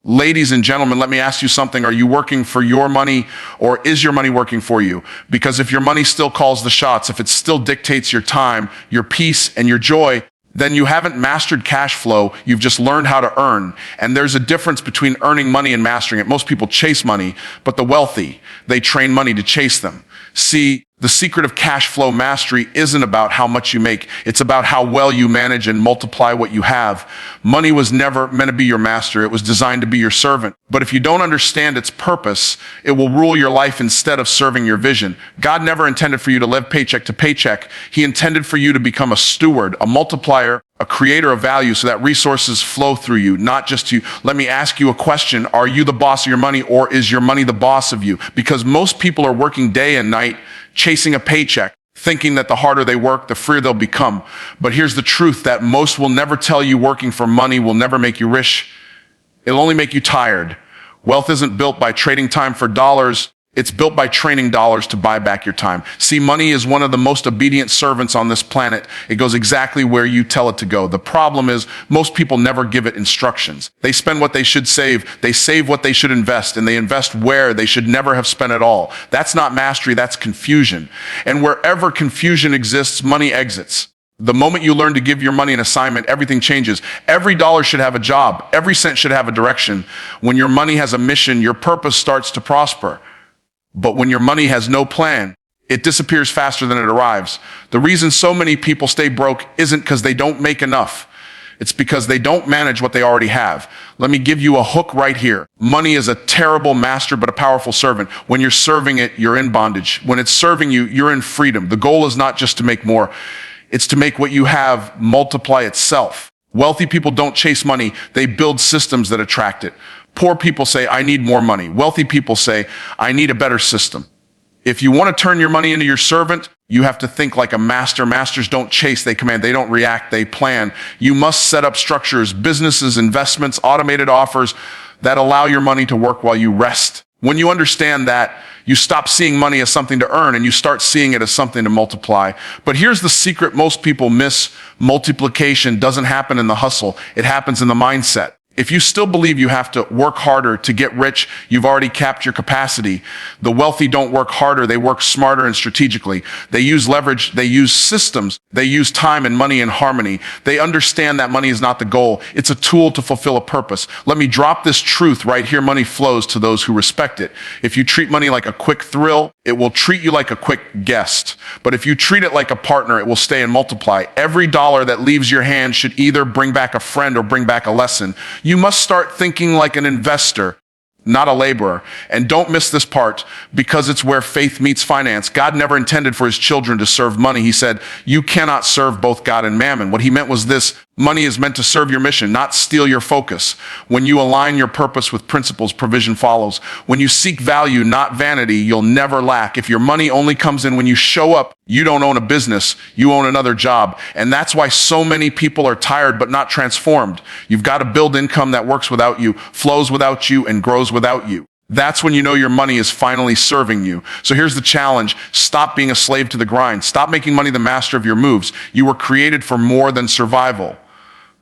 Ladies and gentlemen, let me ask you something. Are you working for your money, or is your money working for you? Because if your money still calls the shots, if it still dictates your time, your peace, and your joy, then you haven't mastered cash flow. You've just learned how to earn. And there's a difference between earning money and mastering it. Most people chase money, but the wealthy, they train money to chase them. See, the secret of cash flow mastery isn't about how much you make. It's about how well you manage and multiply what you have. Money was never meant to be your master. It was designed to be your servant. But if you don't understand its purpose, it will rule your life instead of serving your vision. God never intended for you to live paycheck to paycheck. He intended for you to become a steward, a multiplier, a creator of value so that resources flow through you, not just you. Let me ask you a question. Are you the boss of your money, or is your money the boss of you? Because most people are working day and night chasing a paycheck, thinking that the harder they work, the freer they'll become. But here's the truth, that most will never tell you working for money will never make you rich. It'll only make you tired. Wealth isn't built by trading time for dollars. It's built by training dollars to buy back your time. See, money is one of the most obedient servants on this planet. It goes exactly where you tell it to go. The problem is most people never give it instructions. They spend what they should save. They save what they should invest, and they invest where they should never have spent at all. That's not mastery, that's confusion. And wherever confusion exists, money exits. The moment you learn to give your money an assignment, everything changes. Every dollar should have a job. Every cent should have a direction. When your money has a mission, your purpose starts to prosper. But when your money has no plan, it disappears faster than it arrives. The reason so many people stay broke isn't because they don't make enough. It's because they don't manage what they already have. Let me give you a hook right here. Money is a terrible master, but a powerful servant. When you're serving it, you're in bondage. When it's serving you, you're in freedom. The goal is not just to make more. It's to make what you have multiply itself. Wealthy people don't chase money. They build systems that attract it. Poor people say, I need more money. Wealthy people say, I need a better system. If you want to turn your money into your servant, you have to think like a master. Masters don't chase, they command. They don't react, they plan. You must set up structures, businesses, investments, automated offers that allow your money to work while you rest. When you understand that, you stop seeing money as something to earn and you start seeing it as something to multiply. But here's the secret most people miss. Multiplication doesn't happen in the hustle. It happens in the mindset. If you still believe you have to work harder to get rich, you've already capped your capacity. The wealthy don't work harder, they work smarter and strategically. They use leverage, they use systems, they use time and money in harmony. They understand that money is not the goal, it's a tool to fulfill a purpose. Let me drop this truth right here. Money flows to those who respect it. If you treat money like a quick thrill, it will treat you like a quick guest. But if you treat it like a partner, it will stay and multiply. Every dollar that leaves your hand should either bring back a friend or bring back a lesson. You must start thinking like an investor, not a laborer. And don't miss this part, because it's where faith meets finance. God never intended for his children to serve money. He said, you cannot serve both God and mammon. What he meant was this: money is meant to serve your mission, not steal your focus. When you align your purpose with principles, provision follows. When you seek value, not vanity, you'll never lack. If your money only comes in when you show up, you don't own a business, you own another job. And that's why so many people are tired but not transformed. You've got to build income that works without you, flows without you, and grows without you. That's when you know your money is finally serving you. So here's the challenge. Stop being a slave to the grind. Stop making money the master of your moves. You were created for more than survival.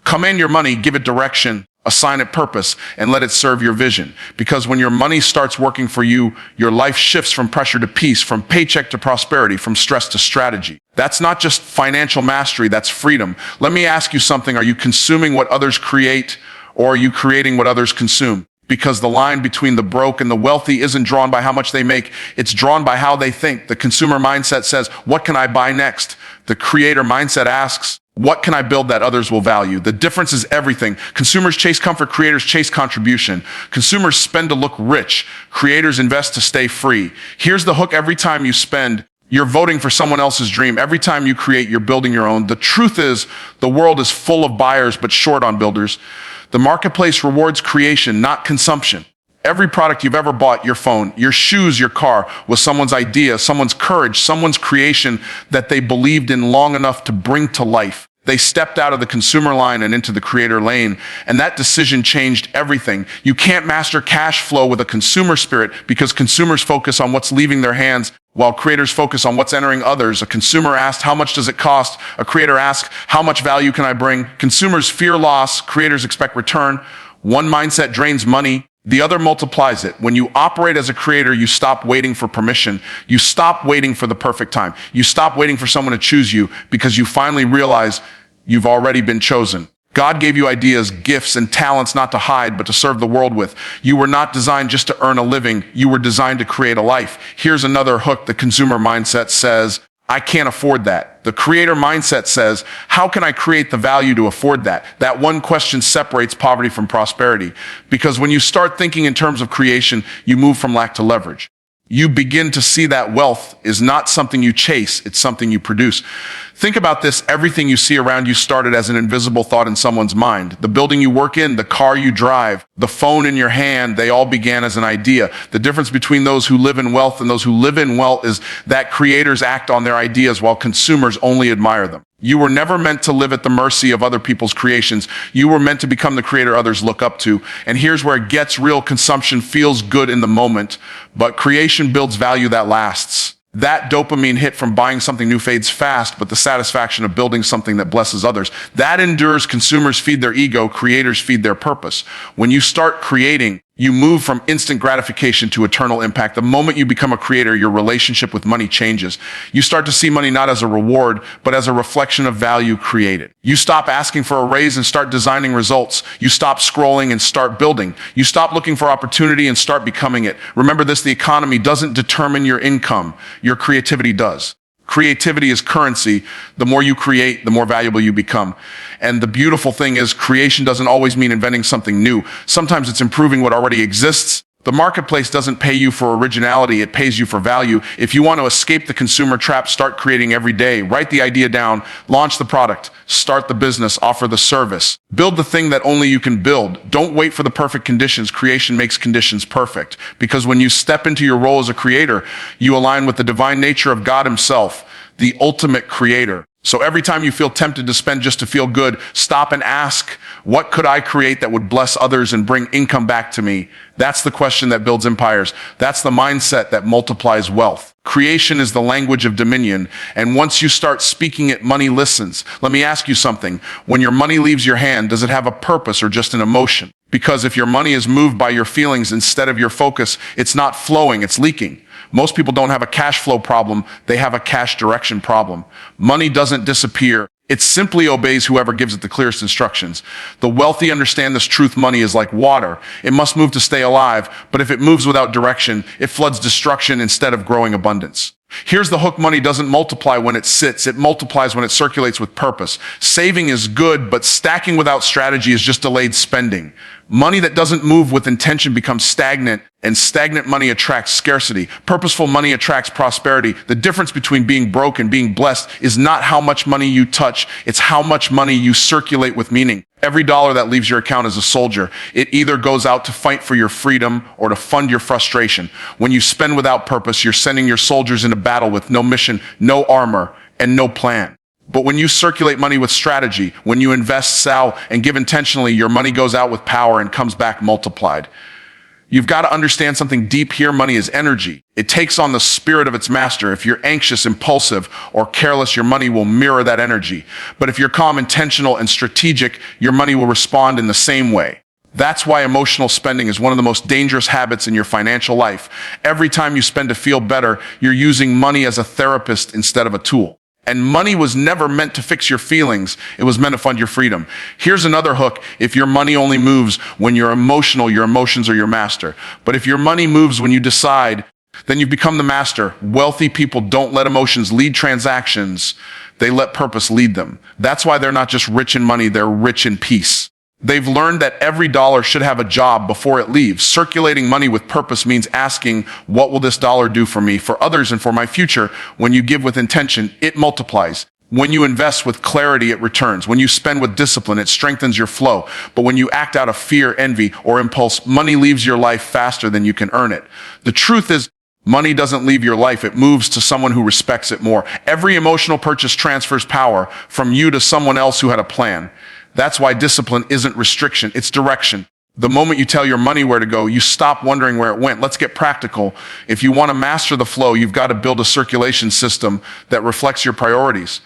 Command your money, give it direction, assign it purpose, and let it serve your vision. Because when your money starts working for you, your life shifts from pressure to peace, from paycheck to prosperity, from stress to strategy. That's not just financial mastery, that's freedom. Let me ask you something. Are you consuming what others create, or are you creating what others consume? Because the line between the broke and the wealthy isn't drawn by how much they make. It's drawn by how they think. The consumer mindset says, what can I buy next? The creator mindset asks, what can I build that others will value? The difference is everything. Consumers chase comfort, creators chase contribution. Consumers spend to look rich. Creators invest to stay free. Here's the hook. Every time you spend, you're voting for someone else's dream. Every time you create, you're building your own. The truth is, the world is full of buyers, but short on builders. The marketplace rewards creation, not consumption. Every product you've ever bought, your phone, your shoes, your car, was someone's idea, someone's courage, someone's creation that they believed in long enough to bring to life. They stepped out of the consumer line and into the creator lane, and that decision changed everything. You can't master cash flow with a consumer spirit, because consumers focus on what's leaving their hands, while creators focus on what's entering others. A consumer asks, how much does it cost? A creator asks, how much value can I bring? Consumers fear loss, creators expect return. One mindset drains money, the other multiplies it. When you operate as a creator, you stop waiting for permission. You stop waiting for the perfect time. You stop waiting for someone to choose you because you finally realize you've already been chosen. God gave you ideas, gifts, and talents not to hide, but to serve the world with. You were not designed just to earn a living. You were designed to create a life. Here's another hook. The consumer mindset says, I can't afford that. The creator mindset says, how can I create the value to afford that? That one question separates poverty from prosperity. Because when you start thinking in terms of creation, you move from lack to leverage. You begin to see that wealth is not something you chase, it's something you produce. Think about this. Everything you see around you started as an invisible thought in someone's mind. The building you work in, the car you drive, the phone in your hand, they all began as an idea. The difference between those who live in wealth and those who live in wealth is that creators act on their ideas while consumers only admire them. You were never meant to live at the mercy of other people's creations. You were meant to become the creator others look up to. And here's where it gets real. Consumption feels good in the moment, but creation builds value that lasts. That dopamine hit from buying something new fades fast, but the satisfaction of building something that blesses others, that endures. Consumers feed their ego, creators feed their purpose. When you start creating, you move from instant gratification to eternal impact. The moment you become a creator, your relationship with money changes. You start to see money not as a reward, but as a reflection of value created. You stop asking for a raise and start designing results. You stop scrolling and start building. You stop looking for opportunity and start becoming it. Remember this, the economy doesn't determine your income. Your creativity does. Creativity is currency. The more you create, the more valuable you become. And the beautiful thing is creation doesn't always mean inventing something new. Sometimes it's improving what already exists. The marketplace doesn't pay you for originality, it pays you for value. If you want to escape the consumer trap, start creating every day. Write the idea down, launch the product, start the business, offer the service. Build the thing that only you can build. Don't wait for the perfect conditions. Creation makes conditions perfect. Because when you step into your role as a creator, you align with the divine nature of God himself, the ultimate creator. So every time you feel tempted to spend just to feel good, stop and ask, what could I create that would bless others and bring income back to me? That's the question that builds empires. That's the mindset that multiplies wealth. Creation is the language of dominion, and once you start speaking it, money listens. Let me ask you something. When your money leaves your hand, does it have a purpose or just an emotion? Because if your money is moved by your feelings instead of your focus, it's not flowing, it's leaking. Most people don't have a cash flow problem, they have a cash direction problem. Money doesn't disappear. It simply obeys whoever gives it the clearest instructions. The wealthy understand this truth. Money is like water. It must move to stay alive, but if it moves without direction, it floods destruction instead of growing abundance. Here's the hook. Money doesn't multiply when it sits. It multiplies when it circulates with purpose. Saving is good, but stacking without strategy is just delayed spending. Money that doesn't move with intention becomes stagnant, and stagnant money attracts scarcity. Purposeful money attracts prosperity. The difference between being broke and being blessed is not how much money you touch, it's how much money you circulate with meaning. Every dollar that leaves your account is a soldier. It either goes out to fight for your freedom or to fund your frustration. When you spend without purpose, you're sending your soldiers into battle with no mission, no armor, and no plan. But when you circulate money with strategy, when you invest, sell, and give intentionally, your money goes out with power and comes back multiplied. You've got to understand something deep here. Money is energy. It takes on the spirit of its master. If you're anxious, impulsive, or careless, your money will mirror that energy. But if you're calm, intentional, and strategic, your money will respond in the same way. That's why emotional spending is one of the most dangerous habits in your financial life. Every time you spend to feel better, you're using money as a therapist instead of a tool. And money was never meant to fix your feelings. It was meant to fund your freedom. Here's another hook. If your money only moves when you're emotional, your emotions are your master. But if your money moves when you decide, then you've become the master. Wealthy people don't let emotions lead transactions. They let purpose lead them. That's why they're not just rich in money, they're rich in peace. They've learned that every dollar should have a job before it leaves. Circulating money with purpose means asking, what will this dollar do for me, for others, and for my future? When you give with intention, it multiplies. When you invest with clarity, it returns. When you spend with discipline, it strengthens your flow. But when you act out of fear, envy, or impulse, money leaves your life faster than you can earn it. The truth is, money doesn't leave your life. It moves to someone who respects it more. Every emotional purchase transfers power from you to someone else who had a plan. That's why discipline isn't restriction, it's direction. The moment you tell your money where to go, you stop wondering where it went. Let's get practical. If you want to master the flow, you've got to build a circulation system that reflects your priorities.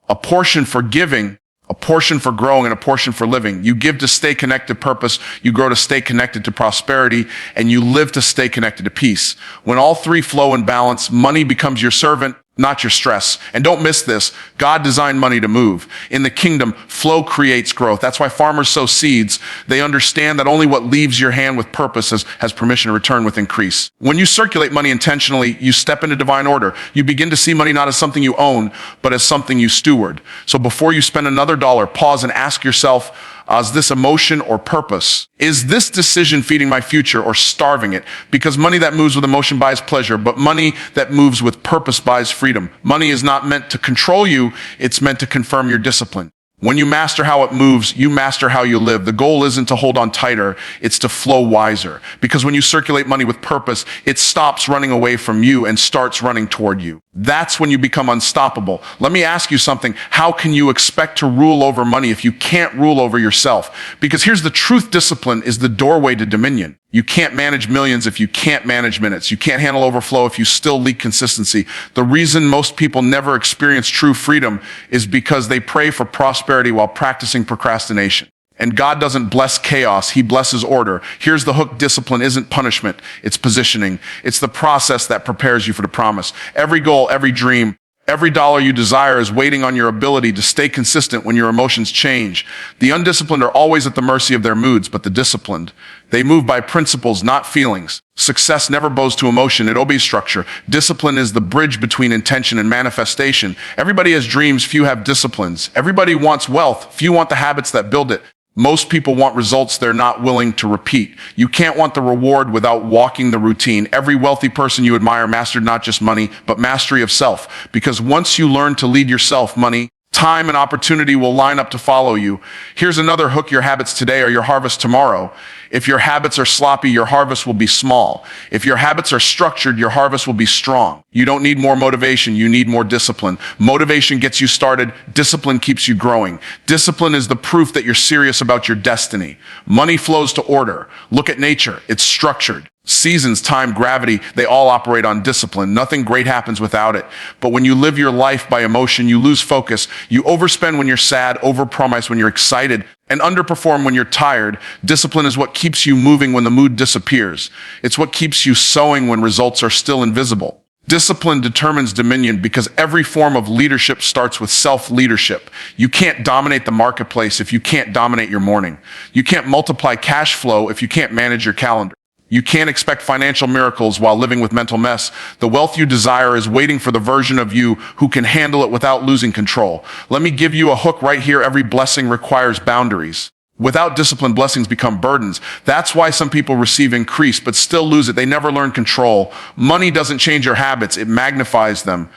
A portion for giving, A portion for growing and a portion for living. You give to stay connected to purpose, you grow to stay connected to prosperity, and you live to stay connected to peace. When all three flow in balance, money becomes your servant, not your stress. And don't miss this. God designed money to move. In the kingdom, flow creates growth. That's why farmers sow seeds. They understand that only what leaves your hand with purpose has permission to return with increase. When you circulate money intentionally, you step into divine order. You begin to see money not as something you own, but as something you steward. So before you spend another dollar, pause and ask yourself, is this emotion or purpose? Is this decision feeding my future or starving it? Because money that moves with emotion buys pleasure, but money that moves with purpose buys freedom. Money is not meant to control you, it's meant to confirm your discipline. When you master how it moves, you master how you live. The goal isn't to hold on tighter, it's to flow wiser. Because when you circulate money with purpose, it stops running away from you and starts running toward you. That's when you become unstoppable. Let me ask you something. How can you expect to rule over money if you can't rule over yourself? Because here's the truth: discipline is the doorway to dominion. You can't manage millions if you can't manage minutes. You can't handle overflow if you still leak consistency. The reason most people never experience true freedom is because they pray for prosperity while practicing procrastination. And God doesn't bless chaos, He blesses order. Here's the hook: discipline isn't punishment, it's positioning. It's the process that prepares you for the promise. Every goal, every dream, every dollar you desire is waiting on your ability to stay consistent when your emotions change. The undisciplined are always at the mercy of their moods, but the disciplined, they move by principles, not feelings. Success never bows to emotion, it obeys structure. Discipline is the bridge between intention and manifestation. Everybody has dreams, few have disciplines. Everybody wants wealth, few want the habits that build it. Most people want results they're not willing to repeat. You can't want the reward without walking the routine. Every wealthy person you admire mastered not just money, but mastery of self. Because once you learn to lead yourself, money, time, and opportunity will line up to follow you. Here's another hook: your habits today are your harvest tomorrow. If your habits are sloppy, your harvest will be small. If your habits are structured, your harvest will be strong. You don't need more motivation, you need more discipline. Motivation gets you started, discipline keeps you growing. Discipline is the proof that you're serious about your destiny. Money flows to order. Look at nature, it's structured. Seasons, time, gravity, they all operate on discipline. Nothing great happens without it. But when you live your life by emotion, you lose focus. You overspend when you're sad, overpromise when you're excited, and underperform when you're tired. Discipline is what keeps you moving when the mood disappears. It's what keeps you sowing when results are still invisible. Discipline determines dominion because every form of leadership starts with self-leadership. You can't dominate the marketplace if you can't dominate your morning. You can't multiply cash flow if you can't manage your calendar. You can't expect financial miracles while living with mental mess. The wealth you desire is waiting for the version of you who can handle it without losing control. Let me give you a hook right here. Every blessing requires boundaries. Without discipline, blessings become burdens. That's why some people receive increase but still lose it. They never learn control. Money doesn't change your habits, it magnifies them.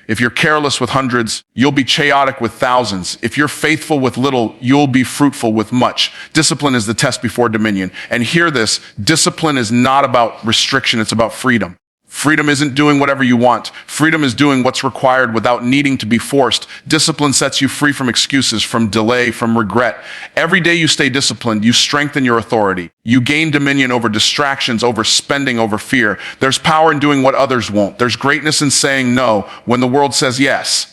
If you're careless with hundreds, you'll be chaotic with thousands. If you're faithful with little, you'll be fruitful with much. Discipline is the test before dominion. And hear this: discipline is not about restriction, it's about freedom. Freedom isn't doing whatever you want. Freedom is doing what's required without needing to be forced. Discipline sets you free from excuses, from delay, from regret. Every day you stay disciplined, you strengthen your authority. You gain dominion over distractions, over spending, over fear. There's power in doing what others won't. There's greatness in saying no when the world says yes.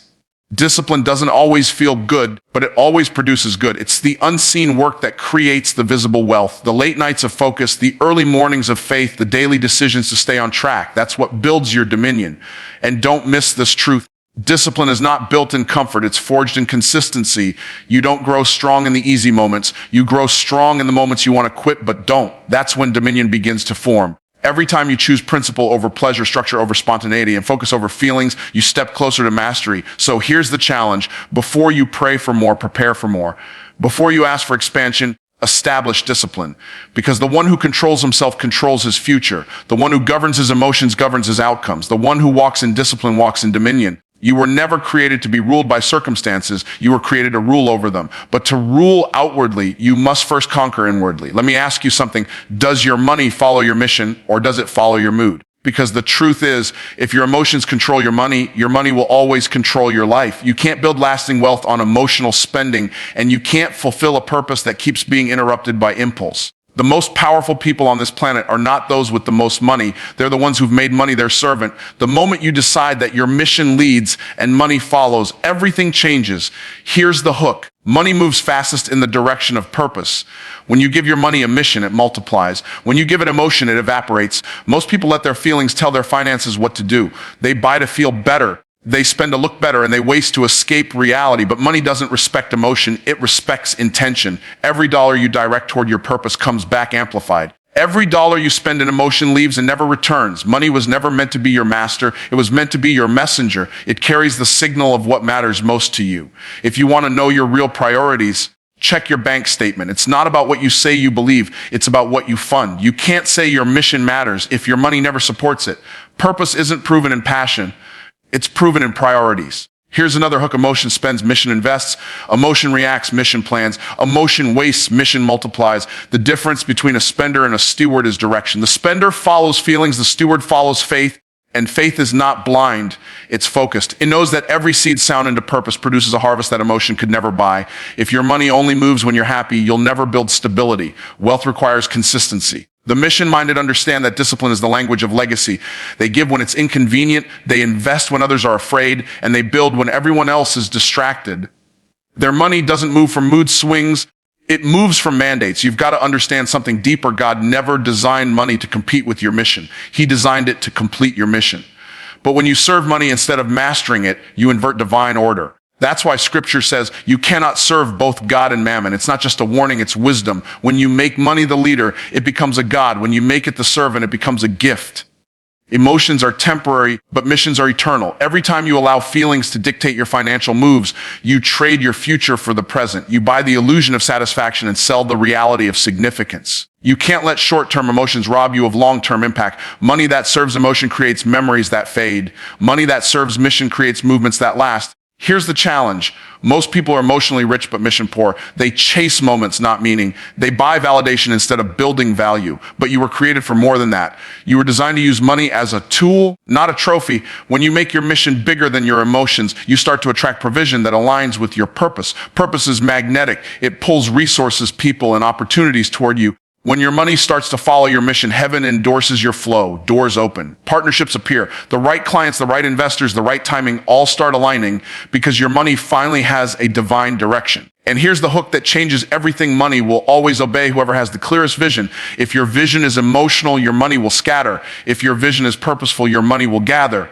Discipline doesn't always feel good, but it always produces good. It's the unseen work that creates the visible wealth. The late nights of focus, the early mornings of faith, the daily decisions to stay on track. That's what builds your dominion. And don't miss this truth: discipline is not built in comfort, it's forged in consistency. You don't grow strong in the easy moments. You grow strong in the moments you want to quit but don't. That's when dominion begins to form. Every time you choose principle over pleasure, structure over spontaneity, and focus over feelings, you step closer to mastery. So here's the challenge: before you pray for more, prepare for more. Before you ask for expansion, establish discipline. Because the one who controls himself controls his future. The one who governs his emotions governs his outcomes. The one who walks in discipline walks in dominion. You were never created to be ruled by circumstances. You were created to rule over them. But to rule outwardly, you must first conquer inwardly. Let me ask you something. Does your money follow your mission, or does it follow your mood? Because the truth is, if your emotions control your money will always control your life. You can't build lasting wealth on emotional spending, and you can't fulfill a purpose that keeps being interrupted by impulse. The most powerful people on this planet are not those with the most money. They're the ones who've made money their servant. The moment you decide that your mission leads and money follows, everything changes. Here's the hook: Money moves fastest in the direction of purpose. When you give your money a mission, it multiplies. When you give it emotion, it evaporates. Most people let their feelings tell their finances what to do. They buy to feel better. They spend to look better, and they waste to escape reality. But money doesn't respect emotion. It respects intention. Every dollar you direct toward your purpose comes back amplified. Every dollar you spend in emotion leaves and never returns. Money was never meant to be your master. It was meant to be your messenger. It carries the signal of what matters most to you. If you want to know your real priorities, check your bank statement. It's not about what you say you believe. It's about what you fund. You can't say your mission matters if your money never supports it. Purpose isn't proven in passion. It's proven in priorities. Here's another hook. Emotion spends, mission invests. Emotion reacts, mission plans. Emotion wastes, mission multiplies. The difference between a spender and a steward is direction. The spender follows feelings, the steward follows faith, and faith is not blind, it's focused. It knows that every seed sown into purpose produces a harvest that emotion could never buy. If your money only moves when you're happy, you'll never build stability. Wealth requires consistency. The mission-minded understand that discipline is the language of legacy. They give when it's inconvenient, they invest when others are afraid, and they build when everyone else is distracted. Their money doesn't move from mood swings, it moves from mandates. You've got to understand something deeper. God never designed money to compete with your mission. He designed it to complete your mission. But when you serve money instead of mastering it, you invert divine order. That's why scripture says you cannot serve both God and mammon. It's not just a warning, it's wisdom. When you make money the leader, it becomes a god. When you make it the servant, it becomes a gift. Emotions are temporary, but missions are eternal. Every time you allow feelings to dictate your financial moves, you trade your future for the present. You buy the illusion of satisfaction and sell the reality of significance. You can't let short-term emotions rob you of long-term impact. Money that serves emotion creates memories that fade. Money that serves mission creates movements that last. Here's the challenge. Most people are emotionally rich but mission poor. They chase moments, not meaning. They buy validation instead of building value. But you were created for more than that. You were designed to use money as a tool, not a trophy. When you make your mission bigger than your emotions, you start to attract provision that aligns with your purpose. Purpose is magnetic. It pulls resources, people, and opportunities toward you. When your money starts to follow your mission, heaven endorses your flow. Doors open. Partnerships appear. The right clients, the right investors, the right timing all start aligning because your money finally has a divine direction. And here's the hook that changes everything. Money will always obey whoever has the clearest vision. If your vision is emotional, your money will scatter. If your vision is purposeful, your money will gather.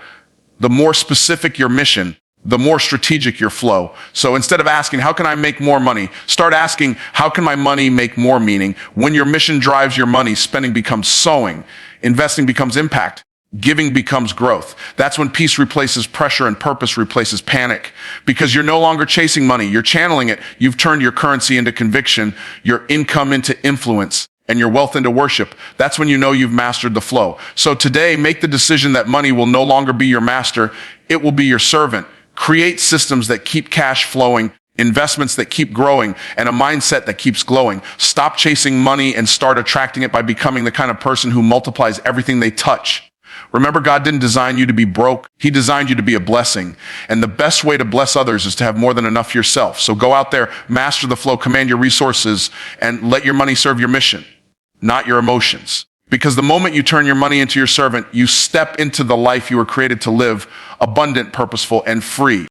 The more specific your mission, the more strategic your flow. So instead of asking, how can I make more money? Start asking, how can my money make more meaning? When your mission drives your money, spending becomes sowing, investing becomes impact, giving becomes growth. That's when peace replaces pressure and purpose replaces panic. Because you're no longer chasing money, you're channeling it. You've turned your currency into conviction, your income into influence, and your wealth into worship. That's when you know you've mastered the flow. So today, make the decision that money will no longer be your master, it will be your servant. Create systems that keep cash flowing, investments that keep growing, and a mindset that keeps glowing. Stop chasing money and start attracting it by becoming the kind of person who multiplies everything they touch. Remember, God didn't design you to be broke. He designed you to be a blessing. And the best way to bless others is to have more than enough yourself. So go out there, master the flow, command your resources, and let your money serve your mission, not your emotions. Because the moment you turn your money into your servant, you step into the life you were created to live, abundant, purposeful, and free.